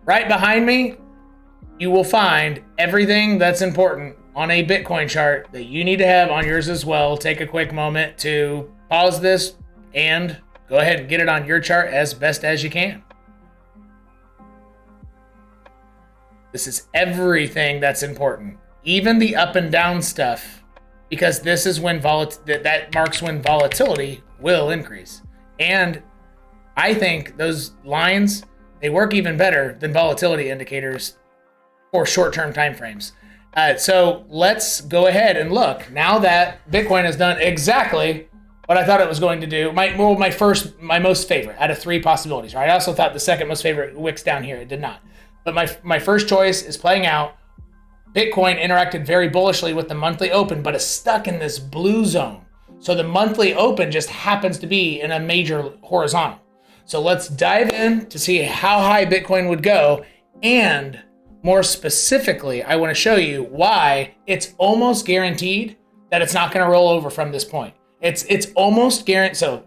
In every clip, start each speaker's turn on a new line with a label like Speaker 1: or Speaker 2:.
Speaker 1: Right behind me, you will find everything that's important on a Bitcoin chart that you need to have on yours as well. Take a quick moment to pause this and go ahead and get it on your chart as best as you can. This is everything that's important, even the up and down stuff, because this is when that marks when volatility will increase. And I think those lines, they work even better than volatility indicators for short-term timeframes. So let's go ahead and look. Now that Bitcoin has done exactly what I thought it was going to do, my most favorite out of three possibilities, right? I also thought the second most favorite wicks down here. It did not. But my first choice is playing out. Bitcoin interacted very bullishly with the monthly open, but is stuck in this blue zone. So the monthly open just happens to be in a major horizontal. So let's dive in to see how high Bitcoin would go. And more specifically, I want to show you why it's almost guaranteed that it's not going to roll over from this point. It's almost guaranteed. So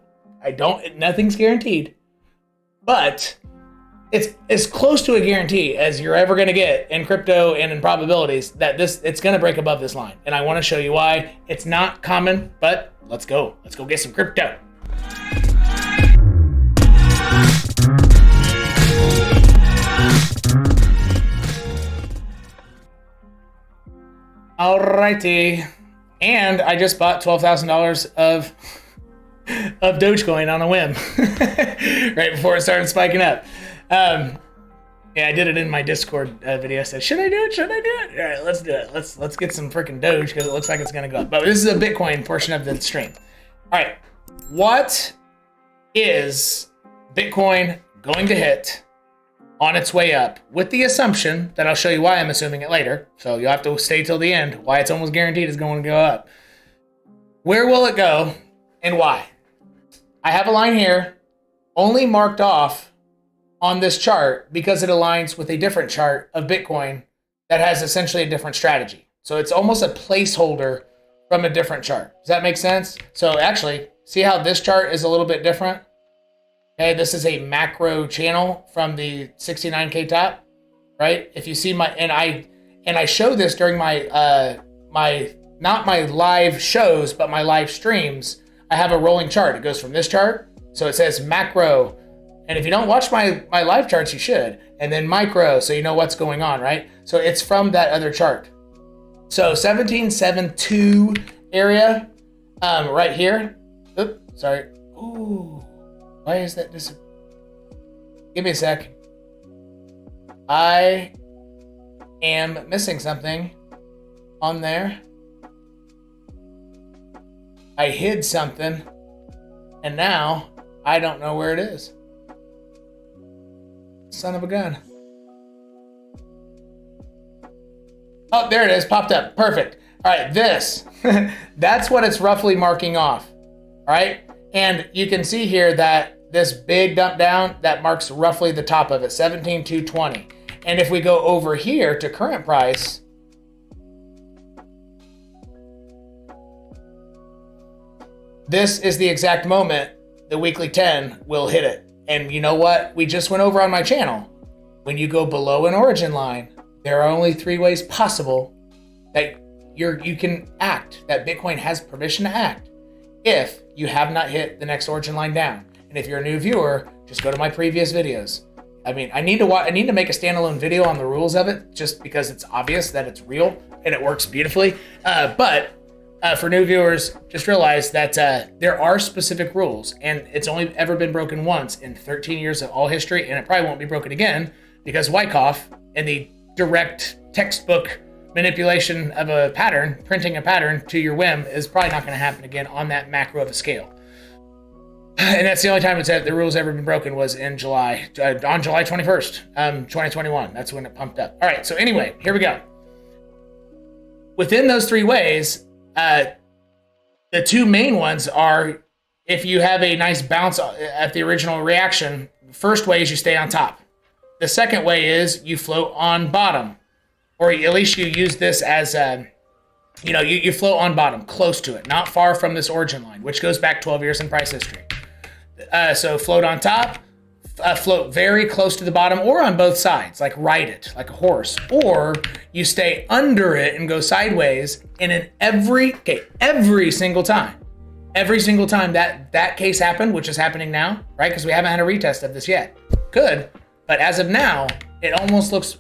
Speaker 1: nothing's guaranteed, but it's as close to a guarantee as you're ever going to get in crypto and in probabilities that it's going to break above this line. And I want to show you why. It's not common, but let's go get some crypto. Alrighty, and I just bought $12,000 of Dogecoin on a whim right before it started spiking up. Yeah, I did it in my Discord video. I said, should I do it? Should I do it? All right, let's do it. Let's get some freaking Doge because it looks like it's gonna go up. But this is a Bitcoin portion of the stream. All right, what is Bitcoin going to hit on its way up, with the assumption that I'll show you why I'm assuming it later. So you'll have to stay till the end. Why it's almost guaranteed is going to go up. Where will it go and why? I have a line here only marked off on this chart because it aligns with a different chart of Bitcoin that has essentially a different strategy. So it's almost a placeholder from a different chart. Does that make sense? So actually, see how this chart is a little bit different? Okay, this is a macro channel from the 69K top, right? If you see and I show this during my not my live shows, but my live streams. I have a rolling chart. It goes from this chart, so it says macro, and if you don't watch my live charts, you should, and then micro, so you know what's going on, right? So it's from that other chart. So 1772 area, right here. Oops, sorry. Ooh. Why is that give me a sec. I am missing something on there. I hid something, and now I don't know where it is. Son of a gun. Oh, there it is, popped up, perfect. All right, this, that's what it's roughly marking off, all right? And you can see here that this big dump down, that marks roughly the top of it, 17,220. And if we go over here to current price, this is the exact moment the weekly 10 will hit it. And you know what? We just went over on my channel. When you go below an origin line, there are only 3 ways possible that you can act, that Bitcoin has permission to act, if you have not hit the next origin line down. And if you're a new viewer, just go to my previous videos. I mean, I need to make a standalone video on the rules of it, just because it's obvious that it's real and it works beautifully. But for new viewers, just realize that there are specific rules, and it's only ever been broken once in 13 years of all history, and it probably won't be broken again because 𝐓𝐼𝐿𝐽𝐜 and the direct textbook manipulation of a pattern, printing a pattern to your whim, is probably not going to happen again on that macro of a scale. And that's the only time the rules ever been broken was in July, on July 21st, 2021. That's when it pumped up. All right, so anyway, here we go. Within those 3 ways, the 2 main ones are if you have a nice bounce at the original reaction. First way is you stay on top. The second way is you float on bottom, or at least you use this as you float on bottom, close to it, not far from this origin line, which goes back 12 years in price history. So float on top, float very close to the bottom or on both sides, like ride it like a horse, or you stay under it and go sideways. And in every single time that case happened, which is happening now, right? Because we haven't had a retest of this yet. Could, but as of now, it almost looks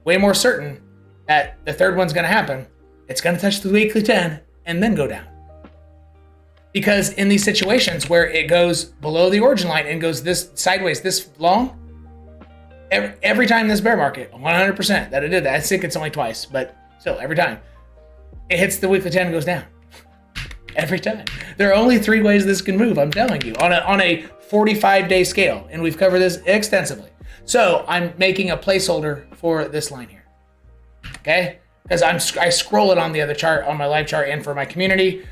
Speaker 1: way more certain that the third one's going to happen. It's going to touch the weekly 10 and then go down. Because in these situations where it goes below the origin line and goes this sideways this long, every time this bear market, 100% that it did that. I think it's only twice, but still, every time it hits the weekly 10 and goes down. Every time. There are only 3 ways this can move, I'm telling you, on a 45-day scale, and we've covered this extensively. So I'm making a placeholder for this line here, okay? Because I scroll it on the other chart, on my live chart, and for my community.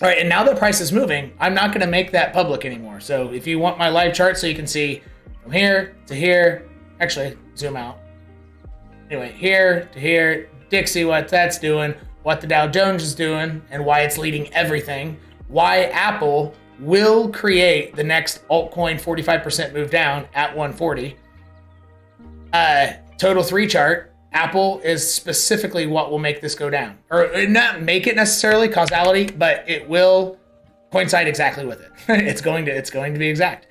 Speaker 1: All right, and now that price is moving, I'm not going to make that public anymore. So if you want my live chart so you can see from here to here, actually, zoom out. Anyway, here to here, Dixie, what that's doing, what the Dow Jones is doing, and why it's leading everything, why Apple will create the next altcoin 45% move down at 140. Total 3 chart. Apple is specifically what will make this go down, or not make it necessarily causality, but it will coincide exactly with it. It's going to be exact.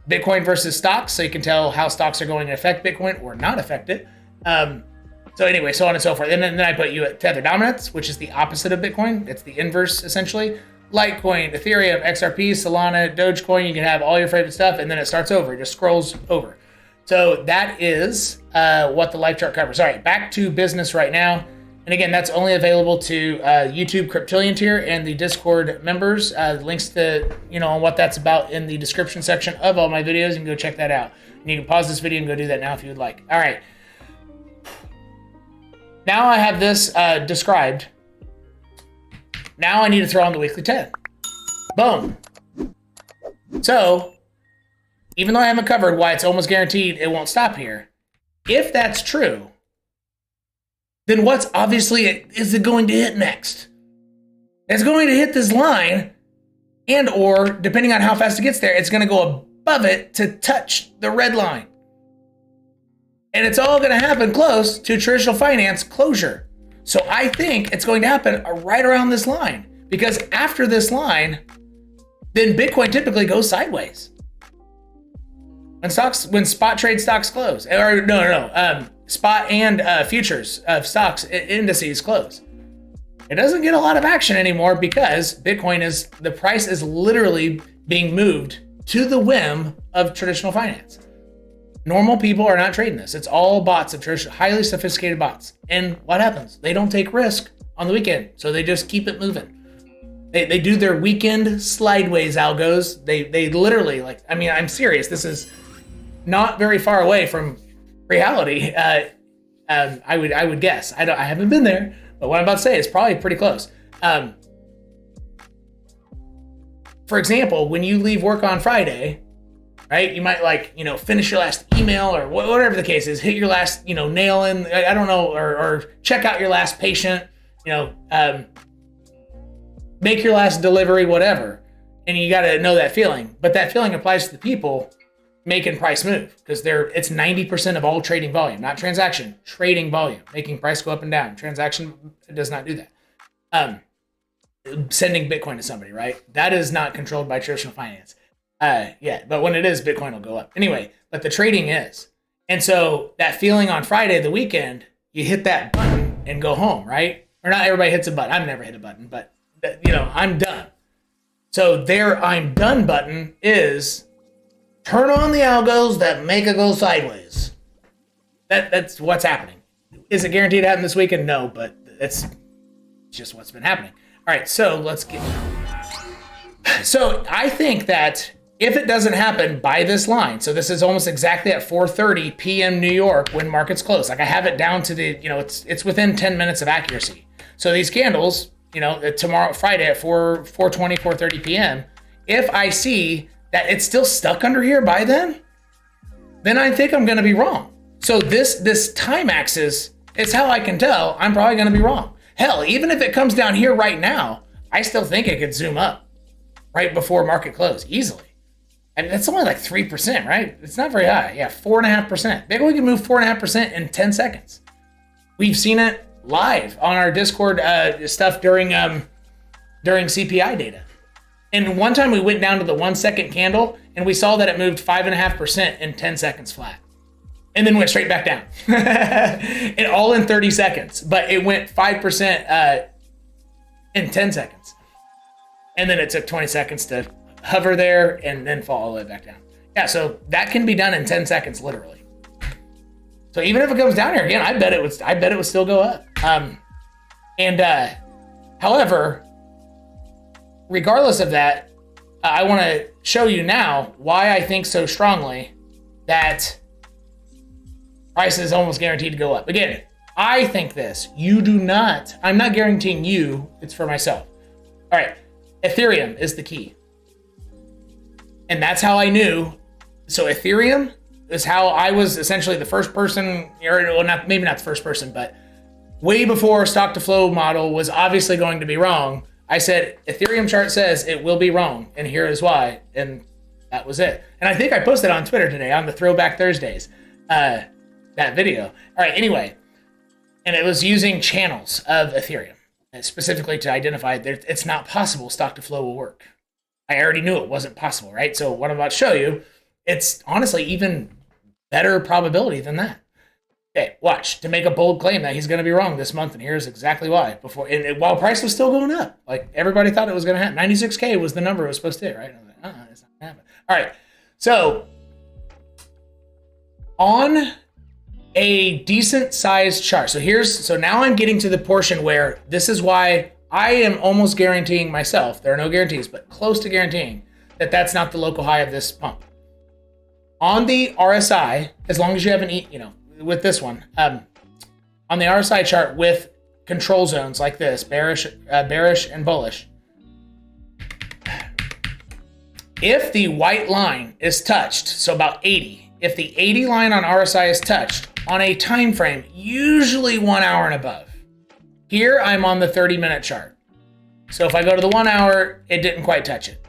Speaker 1: Bitcoin versus stocks, so you can tell how stocks are going to affect Bitcoin or not affect it. So anyway, so on and so forth. And then I put you at tether dominance, which is the opposite of Bitcoin. It's the inverse essentially. Litecoin, Ethereum, XRP, Solana, Dogecoin. You can have all your favorite stuff, and then it starts over. It just scrolls over. So that is what the live chart covers. All right, back to business right now. And again, that's only available to YouTube Cryptillion tier and the Discord members. Links to, on what that's about in the description section of all my videos. You can go check that out. And you can pause this video and go do that now if you would like. All right. Now I have this described. Now I need to throw on the weekly 10. Boom. So, even though I haven't covered why it's almost guaranteed it won't stop here, if that's true, then what's obviously is it going to hit next? It's going to hit this line, and or depending on how fast it gets there, it's going to go above it to touch the red line. And it's all going to happen close to traditional finance closure. So I think it's going to happen right around this line, because after this line, then Bitcoin typically goes sideways. When spot trade stocks close, or spot and futures of stocks indices close, it doesn't get a lot of action anymore because the price is literally being moved to the whim of traditional finance. Normal people are not trading this. It's all bots of traditional, highly sophisticated bots. And what happens? They don't take risk on the weekend, so they just keep it moving. They do their weekend slideways algos. They literally, I'm serious. This is not very far away from reality. I would guess. I haven't been there, but what I'm about to say is probably pretty close. For example, when you leave work on Friday, right? You might finish your last email or whatever the case is, hit your last, nail in, I don't know, or check out your last patient, make your last delivery, whatever. And you got to know that feeling. But that feeling applies to the people making price move, because it's 90% of all trading volume, not transaction, trading volume, making price go up and down. Transaction does not do that. Sending Bitcoin to somebody, right? That is not controlled by traditional finance. But when it is, Bitcoin will go up. Anyway, but the trading is. And so that feeling on Friday, the weekend, you hit that button and go home, right? Or not everybody hits a button. I've never hit a button, but I'm done. So their I'm done button is turn on the algos that make it go sideways. That's what's happening. Is it guaranteed to happen this weekend? No, but it's just what's been happening. All right, so let's get. So I think that if it doesn't happen by this line, so this is almost exactly at 4:30 p.m. New York when markets close. I have it down to the, it's within 10 minutes of accuracy. So these candles, tomorrow, Friday at 4:20, 4:30 p.m., if I see that it's still stuck under here by then I think I'm going to be wrong. So this time axis is how I can tell I'm probably going to be wrong. Hell, even if it comes down here right now, I still think it could zoom up right before market close easily. I mean, that's only like 3%, right? It's not very high. Yeah, 4.5%. Maybe we can move 4.5% in 10 seconds. We've seen it live on our Discord stuff during CPI data. And one time we went down to the 1 second candle and we saw that it moved 5.5% in 10 seconds flat. And then went straight back down. And all in 30 seconds. But it went 5% in 10 seconds. And then it took 20 seconds to hover there and then fall all the way back down. Yeah, so that can be done in 10 seconds, literally. So even if it comes down here again, I bet it would still go up. However, regardless of that, I want to show you now why I think so strongly that price is almost guaranteed to go up. Again, I think this. You do not. I'm not guaranteeing you. It's for myself. All right. Ethereum is the key. And that's how I knew. So Ethereum is how I was essentially the first person, or well, maybe not the first person, but way before stock to flow model was obviously going to be wrong. I said, Ethereum chart says it will be wrong, and here is why. And that was it. And I think I posted on Twitter today on the Throwback Thursdays, that video. All right, anyway. And it was using channels of Ethereum, specifically to identify that it's not possible stock to flow will work. I already knew it wasn't possible, right? So what I'm about to show you, it's honestly even better probability than that. Okay, watch. To make a bold claim that he's going to be wrong this month, and here's exactly why. While price was still going up, like everybody thought it was going to happen. 96K was the number it was supposed to hit, right? I was like, it's not going to happen. All right, so on a decent sized chart. So now I'm getting to the portion where this is why I am almost guaranteeing myself, there are no guarantees, but close to guaranteeing that that's not the local high of this pump. On the RSI, as long as you haven't with this one, on the RSI chart with control zones like this, bearish and bullish, if the white line is touched, so about 80, if the 80 line on RSI is touched on a time frame, usually 1 hour and above. Here I'm on the 30-minute chart. So if I go to the 1 hour, it didn't quite touch it.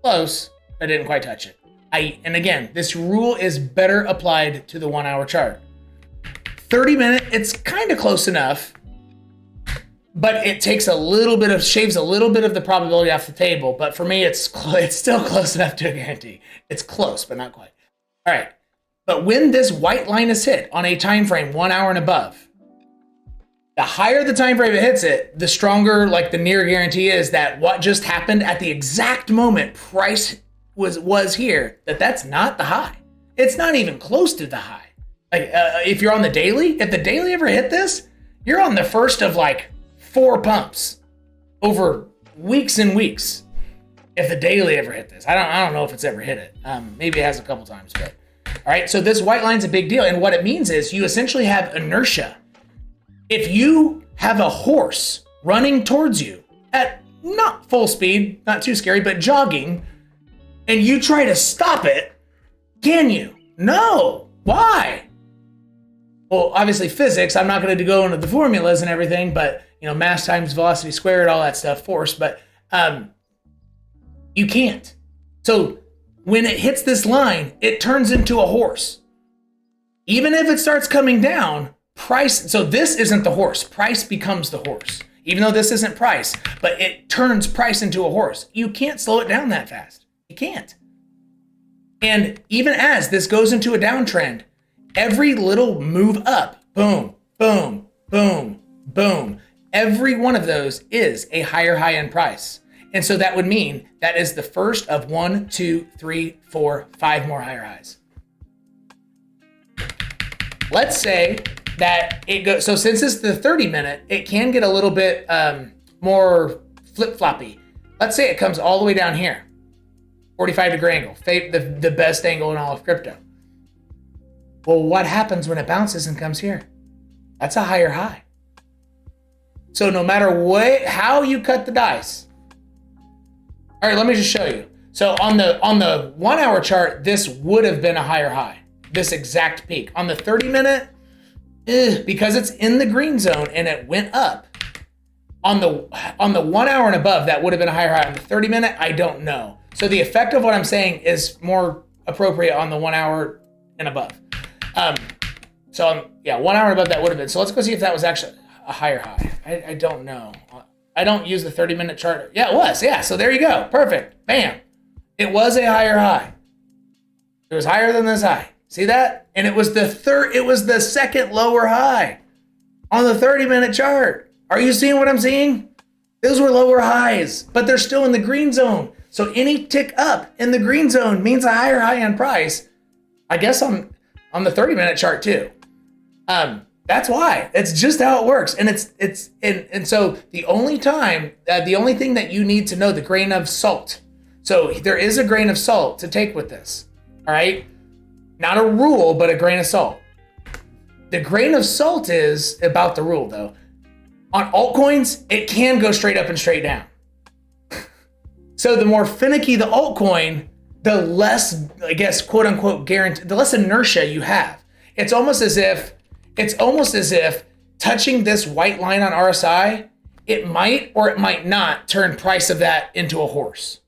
Speaker 1: Close, but didn't quite touch it. And again, this rule is better applied to the 1 hour chart. 30-minute, it's kind of close enough, but it takes shaves a little bit of the probability off the table. But for me, it's still close enough to a guarantee. It's close, but not quite. All right. But when this white line is hit on a time frame 1 hour and above, the higher the time frame it hits it, the stronger like the near guarantee is that what just happened at the exact moment price was here, that's not the high. It's not even close to the high. Like if you're on the daily, if the daily ever hit this, you're on the first of like 4 pumps over weeks and weeks. If the daily ever hit this, I don't know if it's ever hit it. Maybe it has a couple times, but all right. So this white line's a big deal, and what it means is you essentially have inertia. If you have a horse running towards you at not full speed, not too scary, but jogging, and you try to stop it, can you? No. Why? Well, obviously physics. I'm not going to go into the formulas and everything, but mass times velocity squared, all that stuff, force, but you can't. So when it hits this line, it turns into a horse. Even if it starts coming down, price, so this isn't the horse. Price becomes the horse. Even though this isn't price, but it turns price into a horse. You can't slow it down that fast. You can't. And even as this goes into a downtrend, every little move up, boom, boom, boom, boom, every one of those is a higher high in price. And so that would mean that is the first of 1, 2, 3, 4, 5 more higher highs. Let's say that it goes, so since it's the 30-minute, it can get a little bit more flip-floppy. Let's say it comes all the way down here, 45-degree angle, the best angle in all of crypto. Well, what happens when it bounces and comes here? That's a higher high. So no matter how you cut the dice. All right, let me just show you. So on the 1 hour chart, this would have been a higher high, this exact peak. On the 30-minute, because it's in the green zone and it went up. On the 1 hour and above, that would have been a higher high. On the 30-minute, I don't know. So the effect of what I'm saying is more appropriate on the 1 hour and above. Yeah, 1 hour and above that would have been. So let's go see if that was actually a higher high. I don't know. I don't use the 30-minute chart. Yeah, it was. Yeah, so there you go. Perfect. Bam. It was a higher high. It was higher than this high. See that? And it was the second lower high on the 30-minute chart. Are you seeing what I'm seeing? Those were lower highs, but they're still in the green zone. So any tick up in the green zone means a higher high on price. I guess on the 30-minute chart too. That's why. It's just how it works. And and so the only thing that you need to know, the grain of salt. So there is a grain of salt to take with this. All right. Not a rule, but a grain of salt. The grain of salt is about the rule though. On altcoins, it can go straight up and straight down. So the more finicky the altcoin, the less, I guess, quote unquote, guarantee, the less inertia you have. It's almost as if touching this white line on RSI, it might or it might not turn price of that into a horse.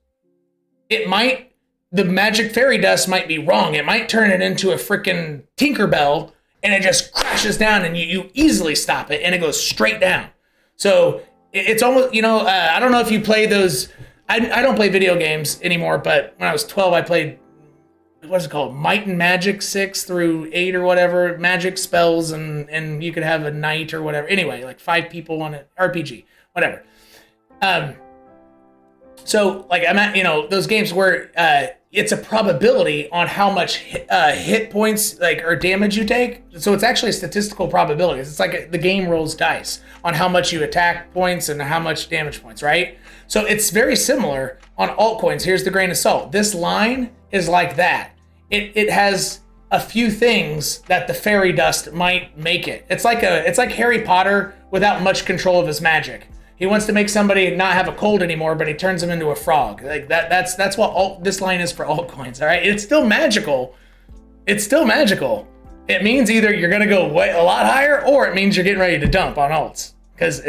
Speaker 1: It might, the magic fairy dust might be wrong. It might turn it into a freaking Tinkerbell and it just crashes down and you easily stop it and it goes straight down. So it's almost, I don't know if you play those. I don't play video games anymore, but when I was 12, I played, what's it called? Might and Magic 6 through 8 or whatever, magic spells, and you could have a knight or whatever. Anyway, like 5 people on an RPG, whatever. So like I'm at, those games where it's a probability on how much hit points or damage you take. So it's actually a statistical probability. It's like the game rolls dice on how much you attack points and how much damage points, right? So it's very similar on altcoins. Here's the grain of salt. This line is like that. It has a few things that the fairy dust might make it. It's like Harry Potter without much control of his magic. He wants to make somebody not have a cold anymore, but he turns them into a frog. Like that's what this line is for altcoins. All right, it's still magical. It's still magical. It means either you're gonna go a lot higher, or it means you're getting ready to dump on alts because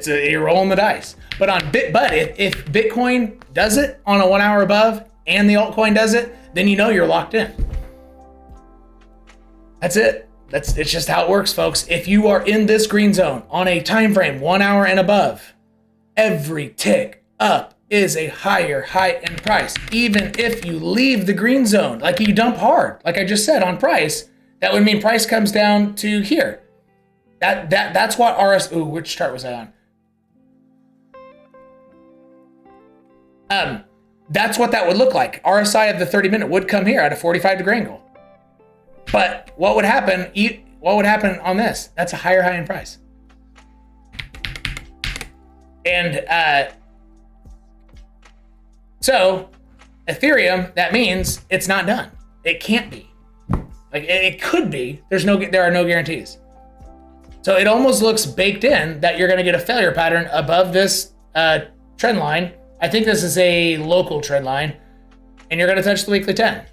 Speaker 1: you're rolling the dice. But if Bitcoin does it on a 1 hour above and the altcoin does it, then you're locked in. That's it. It's just how it works, folks. If you are in this green zone on a time frame 1 hour and above, every tick up is a higher high in price. Even if you leave the green zone, like you dump hard, like I just said on price, that would mean price comes down to here. That's what which chart was I on? That's what that would look like. RSI of the 30-minute would come here at a 45-degree angle. But what would happen on this? That's a higher high in price. And so Ethereum, that means it's not done. It can't be. Like it could be. There are no guarantees. So it almost looks baked in that you're going to get a failure pattern above this trend line. I think this is a local trend line, and you're going to touch the weekly 10.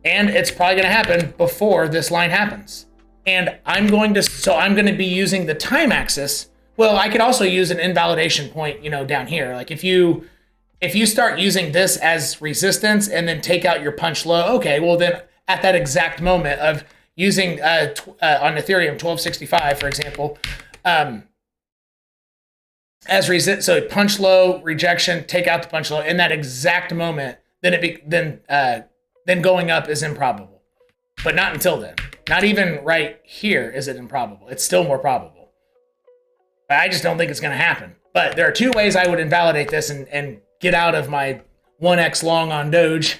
Speaker 1: And it's probably going to happen before this line happens. And I'm going to be using the time axis. Well, I could also use an invalidation point, down here. Like if you start using this as resistance and then take out your punch low, okay, well then at that exact moment of using on Ethereum 1265, for example, as resist, so punch low, rejection, take out the punch low in that exact moment, then going up is improbable. But not until then. Not even right here is it improbable. It's still more probable. But I just don't think it's going to happen. But there are two ways I would invalidate this and get out of my 1x long on Doge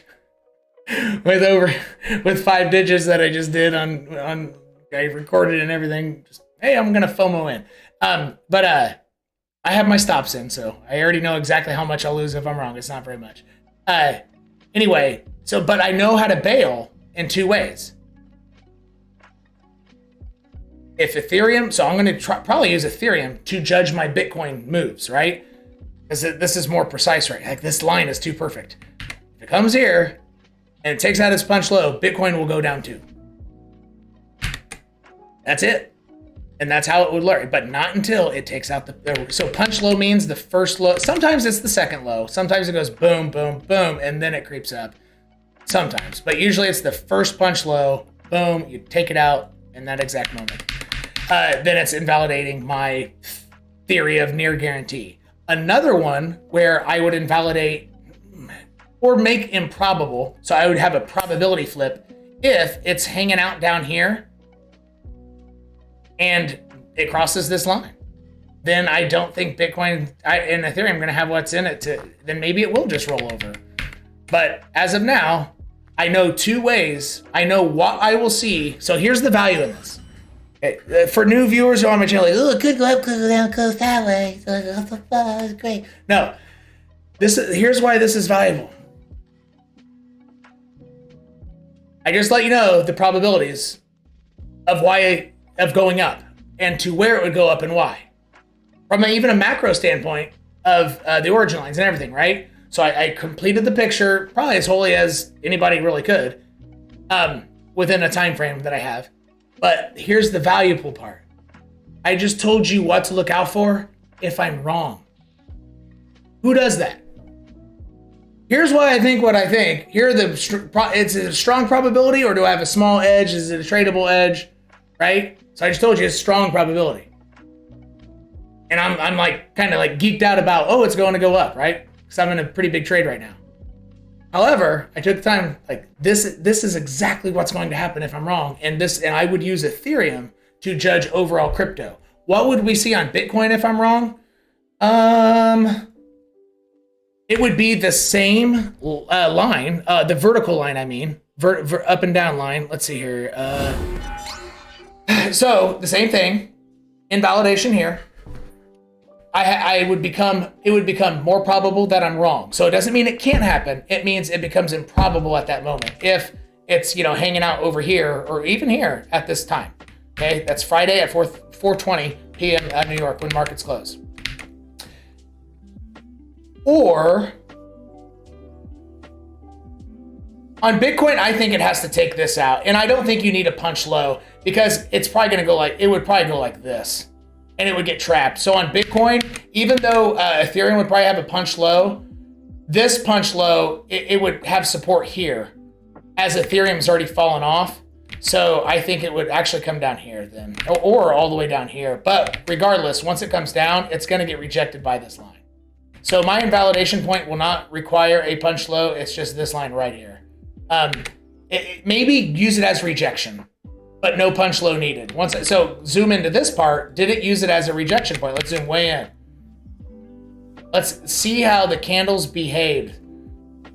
Speaker 1: with 5 digits that I just did on I recorded and everything. Just, hey, I'm going to FOMO in. But I have my stops in, so I already know exactly how much I'll lose if I'm wrong. It's not very much. Anyway, but I know how to bail in 2 ways. If Ethereum, so I'm going to probably use Ethereum to judge my Bitcoin moves, right? Because this is more precise, right? Like this line is too perfect. If it comes here and it takes out its punch low, Bitcoin will go down too. That's it. And that's how it would learn, but not until it takes out so punch low means the first low. Sometimes it's the second low. Sometimes it goes boom, boom, boom, and then it creeps up. Sometimes, but usually it's the first punch low, boom, you take it out in that exact moment. Then it's invalidating my theory of near guarantee. Another one where I would invalidate or make improbable, so I would have a probability flip if it's hanging out down here and it crosses this line. Then I don't think Bitcoin and Ethereum are going to have what's in it then maybe it will just roll over. But as of now, I know two ways. I know what I will see. So here's the value in this. Okay. For new viewers who are on my channel, like, oh, it could go up, could go down, goes that way. It's great. No, here's why this is valuable. I just let you know the probabilities of going up and to where it would go up and why. From even a macro standpoint of the origin lines and everything, right? So I completed the picture probably as wholly as anybody really could within a time frame that I have. But here's the valuable part. I just told you what to look out for if I'm wrong. Who does that? Here's why I think what I think. Here are it's a strong probability, or do I have a small edge? Is it a tradable edge? Right? So I just told you it's strong probability. And I'm like kind of like geeked out about, oh, it's going to go up, right? Because I'm in a pretty big trade right now. However, I took the time, like this is exactly what's going to happen if I'm wrong. And I would use Ethereum to judge overall crypto. What would we see on Bitcoin if I'm wrong? It would be the same line, the vertical line, I mean, up and down line. Let's see here. So the same thing, invalidation here. It would become more probable that I'm wrong. So it doesn't mean it can't happen. It means it becomes improbable at that moment. If it's, hanging out over here or even here at this time. Okay, that's Friday at 4:20 p.m. at New York when markets close. Or on Bitcoin, I think it has to take this out. And I don't think you need a punch low because it's probably going to go it would probably go like this. And it would get trapped. So on Bitcoin, even though Ethereum would probably have a punch low, this punch low, it would have support here as Ethereum's already fallen off. So I think it would actually come down here then, or all the way down here. But regardless, once it comes down, it's going to get rejected by this line. So my invalidation point will not require a punch low. It's just this line right here. Maybe use it as rejection, but no punch low needed. So zoom into this part. Did it use it as a rejection point? Let's zoom way in. Let's see how the candles behaved.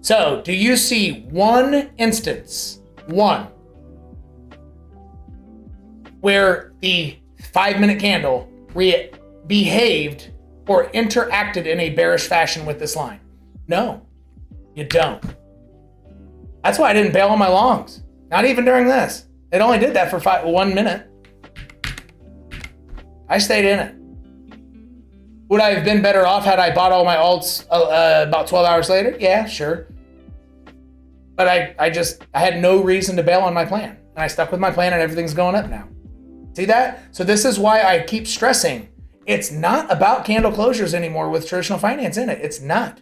Speaker 1: So do you see one instance, where the 5-minute candle behaved or interacted in a bearish fashion with this line? No, you don't. That's why I didn't bail on my longs. Not even during this. It only did that for 1 minute. I stayed in it. Would I have been better off had I bought all my alts about 12 hours later? Yeah, sure. But I had no reason to bail on my plan. And I stuck with my plan and everything's going up now. See that? So this is why I keep stressing. It's not about candle closures anymore with traditional finance in it. It's not.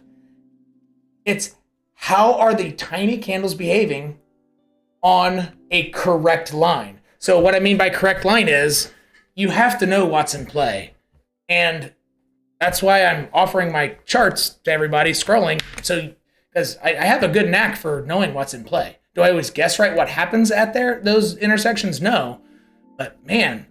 Speaker 1: It's how are the tiny candles behaving on a correct line. So what I mean by correct line is you have to know what's in play. And that's why I'm offering my charts to everybody scrolling. So, because I have a good knack for knowing what's in play. Do I always guess right what happens at those intersections? No. But man,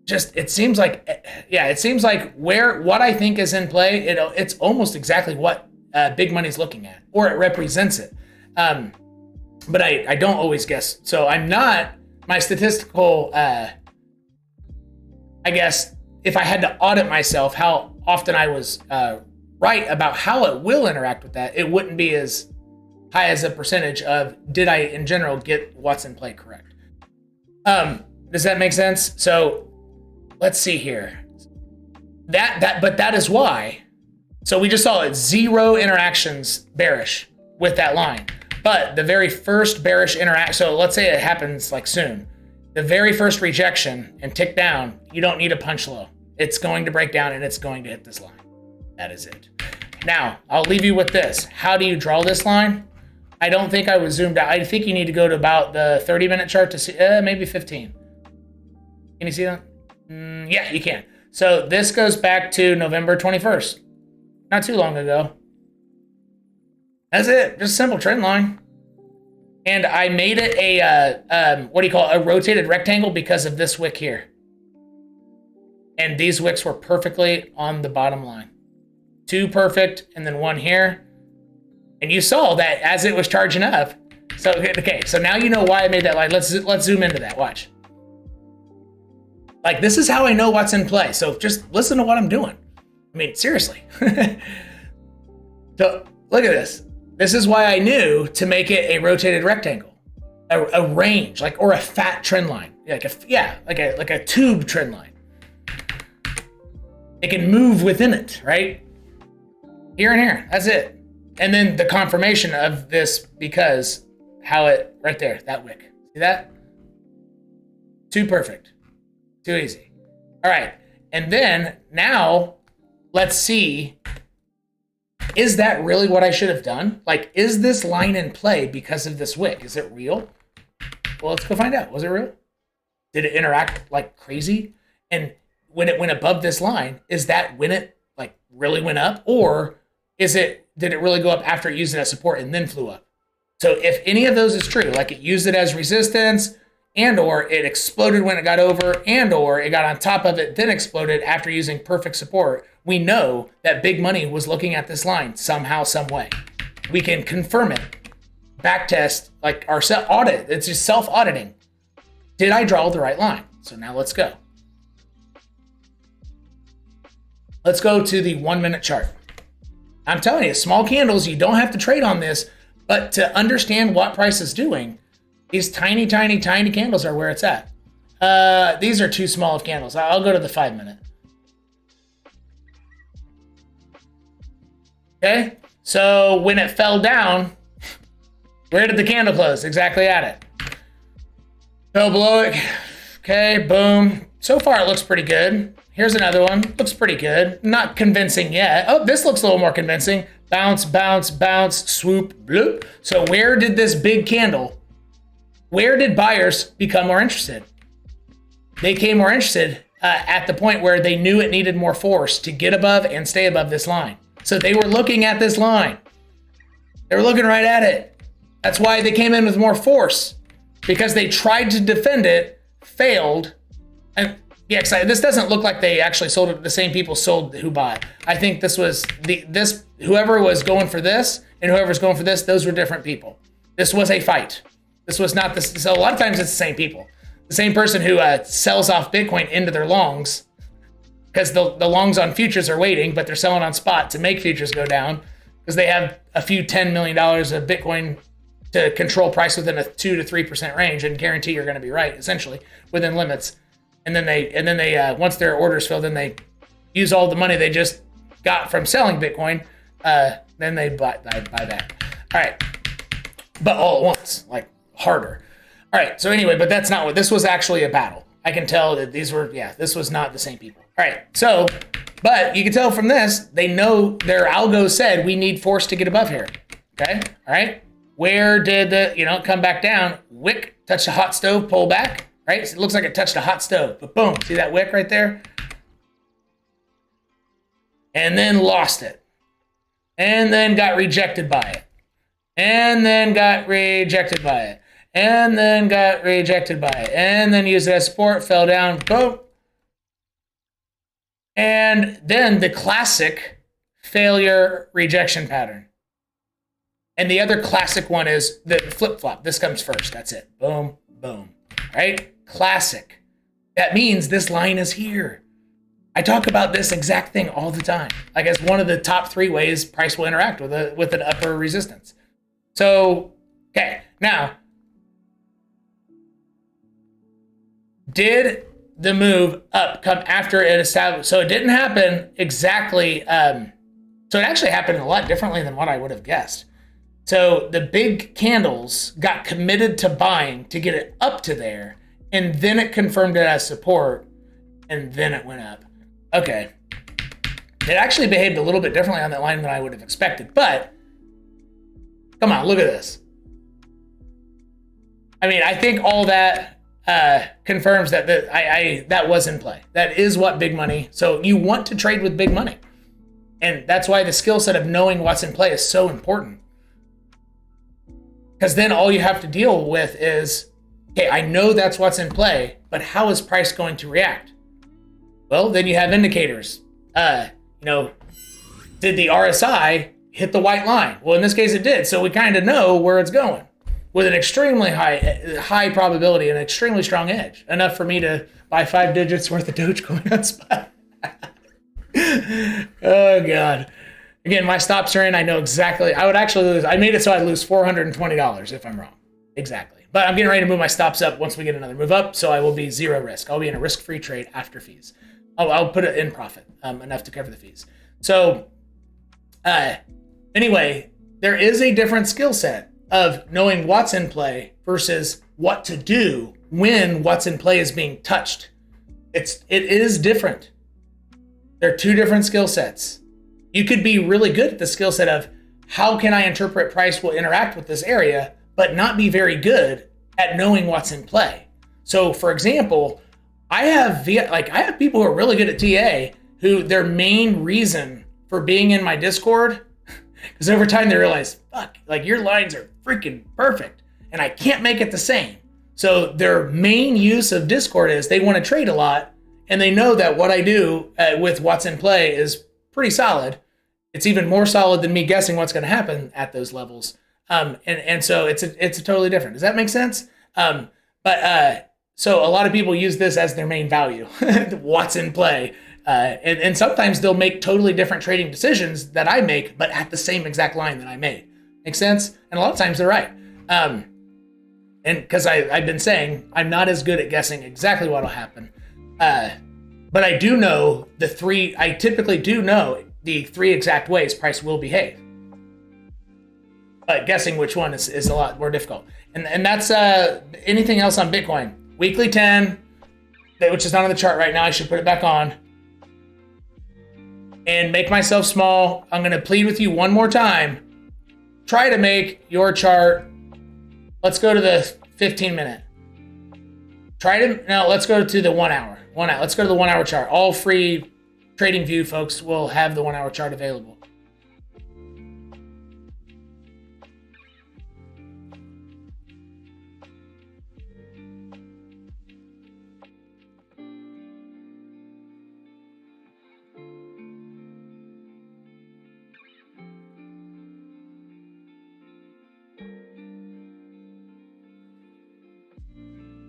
Speaker 1: it seems like what I think is in play, it's almost exactly what big money's looking at, or it represents it. But I don't always guess. So I'm not, my statistical, I guess, if I had to audit myself, how often I was right about how it will interact with that, it wouldn't be as high as a percentage of did I, in general, get what's in play correct. Does that make sense? So let's see here. But that is why. So we just saw it 0 interactions bearish with that line. But the very first bearish interaction, so let's say it happens like soon. the very first rejection and tick down, you don't need a punch low. It's going to break down and it's going to hit this line. That is it. Now, I'll leave you with this. How do you draw this line? I don't think I was zoomed out. I think you need to go to about the 30-minute chart to see, maybe 15. Can you see that? Yeah, you can. So this goes back to November 21st. Not too long ago. That's it. Just a simple trend line. And I made it a, a rotated rectangle because of this wick here. And these wicks were perfectly on the bottom line. 2 perfect, and then 1 here. And you saw that as it was charging up. So, okay, so now you know why I made that line. Let's zoom into that, watch. Like, this is how I know what's in play. So just listen to what I'm doing. I mean, seriously. So look at this. This is why I knew to make it a rotated rectangle, a range, like, or a fat trend line, like a tube trend line. It can move within it, right? Here and here, that's it. And then the confirmation of this because how it, right there, that wick. See that? Too perfect, too easy. All right, and then now let's see, is that really what I should have done? Like, is this line in play because of this wick? Is it real? Well, let's go find out. Was it real? Did it interact like crazy? And when it went above this line, is that when it like really went up? Or did it really go up after it used it as support and then flew up? So if any of those is true, like it used it as resistance and or it exploded when it got over and or it got on top of it, then exploded after using perfect support, we know that big money was looking at this line somehow, some way. We can confirm it, backtest, like our audit. It's just self-auditing. Did I draw the right line? So now let's go. Let's go to the 1-minute chart. I'm telling you, small candles, you don't have to trade on this, but to understand what price is doing, these tiny, tiny, tiny candles are where it's at. These are too small of candles. I'll go to the 5-minute. Okay, so when it fell down, where did the candle close? Exactly at it. Fell below it. Okay, boom. So far, it looks pretty good. Here's another one. Looks pretty good. Not convincing yet. Oh, this looks a little more convincing. Bounce, bounce, bounce, swoop, bloop. So where did this big candle, where did buyers become more interested? They came more interested at the point where they knew it needed more force to get above and stay above this line. So they were looking at this line. They were looking right at it. That's why they came in with more force, because they tried to defend it, failed. And yeah, this doesn't look like they actually sold it. The same people sold who bought. I think this was whoever was going for this and whoever's going for this, those were different people. This was a fight. This was not this. So a lot of times it's the same people. The same person who sells off Bitcoin into their longs, because the longs on futures are waiting, but they're selling on spot to make futures go down because they have a few $10 million of Bitcoin to control price within a 2 to 3% range and guarantee you're going to be right, essentially, within limits. And then they once their orders fill, then they use all the money they just got from selling Bitcoin. Then they buy that. All right, but all at once, like harder. All right. So anyway, but that's not what this was. Actually a battle. I can tell that these were. Yeah, this was not the same people. All right. So, but you can tell from this, they know their algo said we need force to get above here. Okay. All right. Where did the come back down? Wick touched a hot stove, pull back. Right? So it looks like it touched a hot stove, but boom, see that wick right there? And then lost it. And then got rejected by it. And then got rejected by it. And then got rejected by it. And then used it as support, fell down, boom. And then the classic failure rejection pattern. And the other classic one is the flip-flop. This comes first. That's it. Boom, boom. Right? Classic. That means this line is here. I talk about this exact thing all the time. Like, as one of the top 3 ways price will interact with an upper resistance. So, okay. Now, did the move up come after it established? So it didn't happen exactly. So it actually happened a lot differently than what I would have guessed. So the big candles got committed to buying to get it up to there, and then it confirmed it as support, and then it went up. Okay. It actually behaved a little bit differently on that line than I would have expected, but come on, look at this. I mean, I think all that confirms that that was in play. That is what big money. So you want to trade with big money. And that's why the skill set of knowing what's in play is so important. Because then all you have to deal with is, okay, I know that's what's in play, but how is price going to react? Well, then you have indicators. Did the RSI hit the white line? Well, in this case it did. So we kind of know where it's going with an extremely high probability and extremely strong edge, enough for me to buy 5 digits worth of Dogecoin on spot. Oh God. Again, my stops are in. I know exactly. I would actually lose. I made it so I'd lose $420 if I'm wrong. Exactly. But I'm getting ready to move my stops up once we get another move up, so I will be zero risk. I'll be in a risk-free trade after fees. I'll put it in profit, enough to cover the fees. So anyway, there is a different skill set of knowing what's in play versus what to do when what's in play is being touched. It is different. They're two different skill sets. You could be really good at the skill set of how can I interpret price will interact with this area, but not be very good at knowing what's in play. So for example, I have people who are really good at TA who their main reason for being in my Discord, because over time they realize, fuck, like your lines are freaking perfect and I can't make it the same. So their main use of Discord is they want to trade a lot and they know that what I do with what's in play is pretty solid. It's even more solid than me guessing what's going to happen at those levels. And so it's a totally different. Does that make sense? So a lot of people use this as their main value, what's in play. And sometimes they'll make totally different trading decisions that I make, but at the same exact line that I made. Make sense? And a lot of times they're right. And because I've been saying I'm not as good at guessing exactly what will happen. But I do know I typically do know the 3 exact ways price will behave. But guessing which one is a lot more difficult. And that's anything else on Bitcoin. Weekly 10, which is not on the chart right now. I should put it back on. And make myself small. I'm going to plead with you one more time. Try to make your chart. Let's go to the 15-minute. Let's go to the 1 hour. Let's go to the 1 hour chart. All free Tradingview folks will have the 1 hour chart available.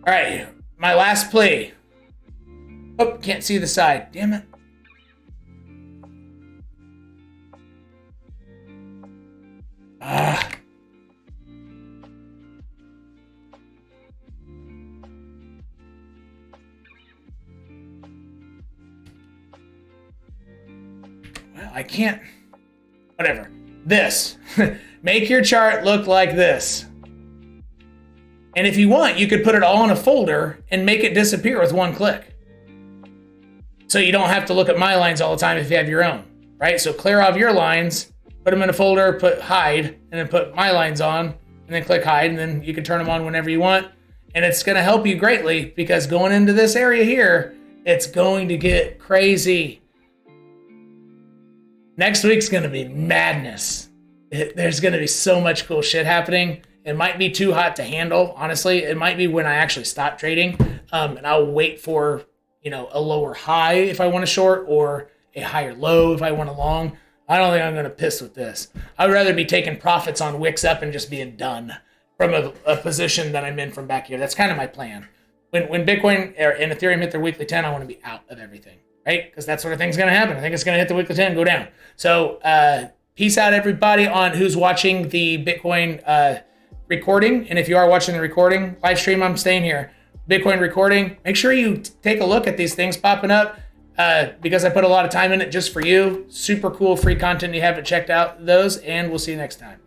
Speaker 1: All right, my last plea. Oh, can't see the side. Damn it. Well, I can't. Whatever. This. Make your chart look like this. And if you want, you could put it all in a folder and make it disappear with one click. So you don't have to look at my lines all the time if you have your own, right? So clear off your lines, put them in a folder, put hide, and then put my lines on, and then click hide, and then you can turn them on whenever you want. And it's going to help you greatly because going into this area here, it's going to get crazy. Next week's going to be madness. There's going to be so much cool shit happening. It might be too hot to handle, honestly. It might be when I actually stop trading, and I'll wait for, a lower high if I want to short or a higher low if I want to long. I don't think I'm going to piss with this. I'd rather be taking profits on wicks up and just being done from a position that I'm in from back here. That's kind of my plan. When Bitcoin and Ethereum hit their weekly 10, I want to be out of everything, right? Because that sort of thing's going to happen. I think it's going to hit the weekly 10 and go down. So peace out, everybody, on who's watching the Bitcoin recording. And if you are watching the recording, live stream, I'm staying here. Bitcoin recording. Make sure you take a look at these things popping up because I put a lot of time in it just for you. Super cool free content. You haven't checked out those, and we'll see you next time.